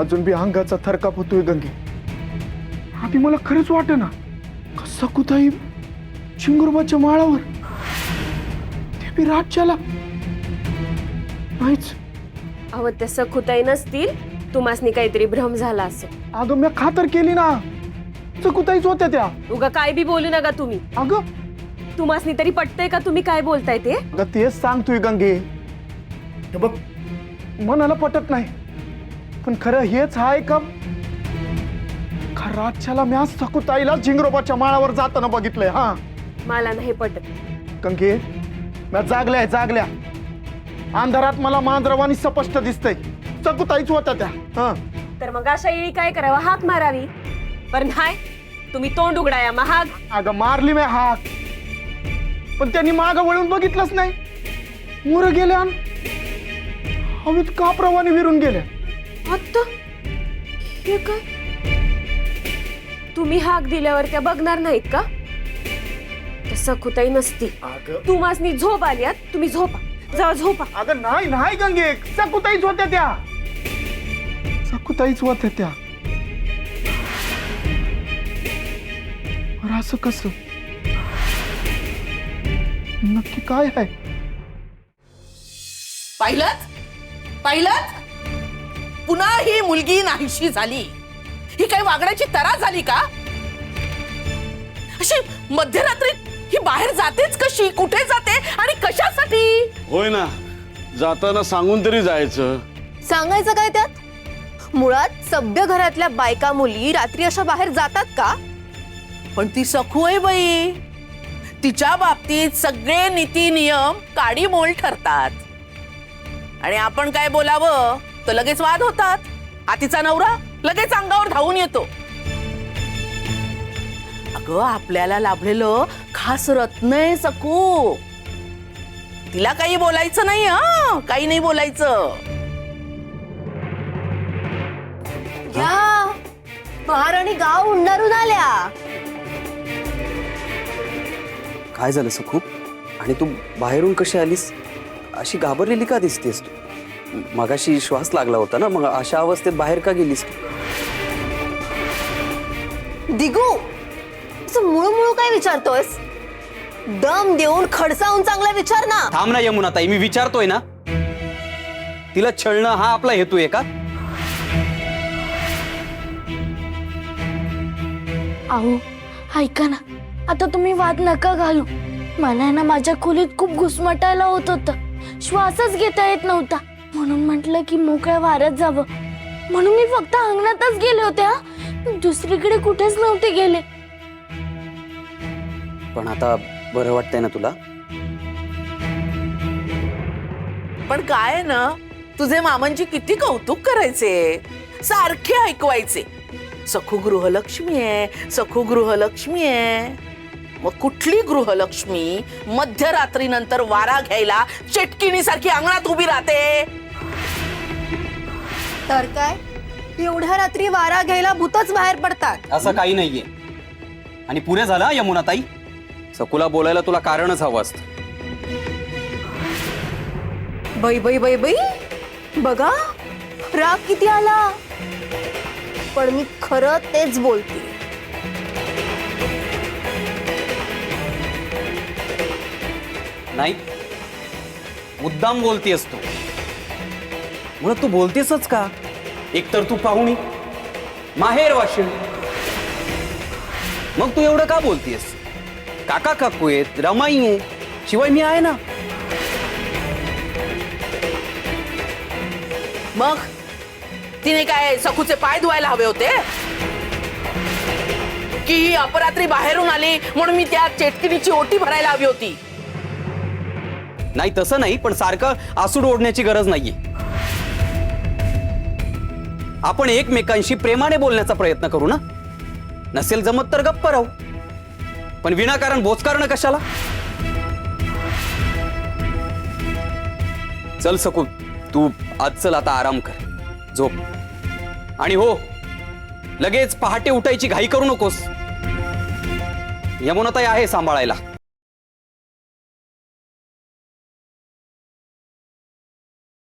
अजून बी अंगाचा थरकाप होतोय गंगे. आधी मला खरंच वाटेना कसा कुताई चिंगुरबाच्या माळावर, ते बी राज्याला. नाहीच. अहो त्या सखुताई नसतील, तुम्हासनी काहीतरी भ्रम झाला असेल. अगं मी खातर केली ना, चकुताईच होत्या त्या. उगा काय बी बोलू नका तुम्ही. अगं तुम्हासनी तरी पटतंय का तुम्ही काय बोलताय ते? अगं तेच सांगतोय गंगे. हे बघ, मनाला पटत नाही, पण खरं हेच आहे का? राज्याला मी आज सकुताईला झिंगरोबाच्या माळावर जाताना बघितलंय. हा मला नाही पटत. गंगे मी जागल्या अंधारात मला मांजरवानी स्पष्ट दिसतंय सकुताईच होत्या त्या. हा तर मग अशा येळी काय करावं? हाक मारावी. पण नाही, तुम्ही तोंड उघडाया महाग. अगं मारली मी हाक, पण त्यांनी माग वळून बघितलंच नाही. मुर गेल्या हवीत काप्रवाने विरून गेल्या. आता हे काय? तुम्ही हाक दिल्यावर त्या बघणार नाहीत का? त्या सखुताई नसती. तुम्हासनी झोप आल्यात, तुम्ही झोपा, जावा झोपा. अगं नाही नाही गंगे, सकुताईच होत्या त्या. सकुताईच होत्या त्या. बरं असं कसं? नक्की काय आहे? पाहिलंत पुन्हा ही मुलगी नाहीशी झाली. ही काही वागण्याची तरा झाली का? अशी मध्यरात्री ही बाहेर जातेच कशी, कुठे जाते आणि कशासाठी? होय ना, जाताना सांगून तरी जायचं. सांगायचं काय त्यात? मुळात सभ्य घरातल्या बायका मुली रात्री अशा बाहेर जातात का? पण ती सखू आहे बाई. तिच्या बाबतीत सगळे नीती नियम काडीमोल ठरतात. आणि आपण काय बोलावं तर लगेच वाद होतात. आतीचा नवरा लगेच अंगावर धावून येतो. अगं आपल्याला लाभलेलं खास रत्न आहे सखू. तिला काही बोलायचं नाही. हा काही नाही बोलायचं. घ्या, महाराणी गाव उंडारून आल्या. काय झालं सखू? आणि तू बाहेरून कशी आलीस? अशी घाबरलेली का दिसतेस तू? मगाशी श्वास लागला होता ना, मग अशा अवस्थेत बाहेर का गेलीस तू? दिगू, मुळू काय विचारतोयस? दम देऊन खडसावून चांगला विचार ना. थांब ना यमुनाताई, मी विचारतोय ना. तिला छळणं हा आपला हेतू आहे का? अहो ऐका ना, आता तुम्ही वाद नका घालू. मला ना माझ्या खोलीत खूप घुसमटायला होत होतं, श्वासच घेता येत नव्हता. म्हणून म्हटलं की मोकळ्या वाऱ्यात जावं, म्हणून मी फक्त अंगणातच गेले होते. दुसरीकडे कुठेच नव्हते गेले. पण आता बरं वाटतंय ना तुला? पण काय ना, तुझे मामांची किती कौतुक करायचे, सारखे ऐकवायचे. सखू गृहलक्ष्मी आहे, सखू गृहलक्ष्मी आहे. मग कुठली गृहलक्ष्मी मध्यरात्रीनंतर वारा घ्यायला चेटकिणीसारखी अंगणात उभी राहते? तर काय, एवढ्या रात्री वारा घ्यायला भूतच बाहेर पडतात. असं काही नाहीये. आणि पुरे झाला यमुनाताई, सखूला बोलायला तुला कारणच हवं असतं. बाई बाई बाई बाई, बघा राग किती आला. पण मी खरं तेच बोलते. नाही, मुद्दाम बोलतेस तू. म्हणून तू बोलतेसच का? एकतर तू पाहुणी, माहेर वाशिण. मग तू एवढं का बोलतेस? काका काकू आहेत, रमाई आहे, शिवाय मी आहे ना. मग तिने काय सखूचे पाय धुवायला हवे होते की ही अपरात्री बाहेरून आली म्हणून मी त्या चेटकिणीची ओटी भरायला हवी होती? नाही तसं नाही, पण सारखं आसूड ओढण्याची गरज नाहीये. आपण एकमेकांशी प्रेमाने बोलण्याचा प्रयत्न करू ना. नसेल जमत तर गप्प राहू, पण विनाकारण बोचकारणं कशाला? चल सकू, तू आज चल, आता आराम कर, झोप. आणि हो, लगेच पहाटे उठायची घाई करू नकोस. यमुनाताई आहे सांभाळायला.